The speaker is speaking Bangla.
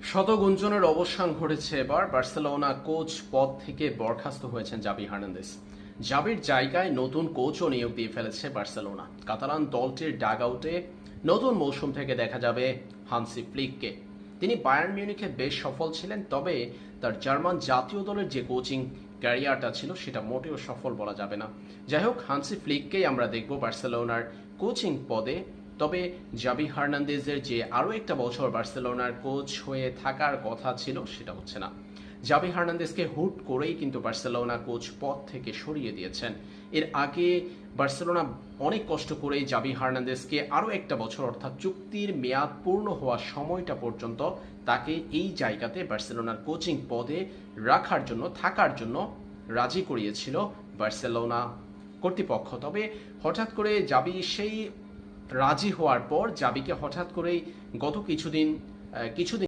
শতগুঞ্জনের অবসান ঘটেছে এবার। বার্সেলোনা কোচ পদ থেকে বরখাস্ত হয়েছেন জাভি হার্নান্দেজ। জাভির জায়গায় নতুন কোচও নিয়োগ দিয়ে ফেলেছে বার্সেলোনা। কাতালান দলটির ডাগ আউটে নতুন মৌসুম থেকে দেখা যাবে হান্সি ফ্লিককে। তিনি বায়ার্ন মিউনিখে বেশ সফল ছিলেন, তবে তার জার্মান জাতীয় দলের যে কোচিং ক্যারিয়ারটা ছিল সেটা মোটেও সফল বলা যাবে না। যাই হোক, হান্সি ফ্লিককেই আমরা দেখব বার্সেলোনার কোচিং পদে। তবে জাভি হার্নান্দেজের যে আরও একটা বছর বার্সেলোনার কোচ হয়ে থাকার কথা ছিল সেটা হচ্ছে না। জাভি হার্নান্দেজকে হুট করেই কিন্তু বার্সেলোনা কোচ পদ থেকে সরিয়ে দিয়েছেন। এর আগে বার্সেলোনা অনেক কষ্ট করেই জাভি হার্নান্দেজকে আরও একটা বছর, অর্থাৎ চুক্তির মেয়াদ পূর্ণ হওয়ার সময়টা পর্যন্ত তাকে এই জায়গাতে বার্সেলোনার কোচিং পদে রাখার জন্য, থাকার জন্য রাজি করিয়েছিল বার্সেলোনা কর্তৃপক্ষ। তবে হঠাৎ করে জাভি সেই রাজি হওয়ার পর জাভিকে হঠাৎ করেই গত কিছুদিন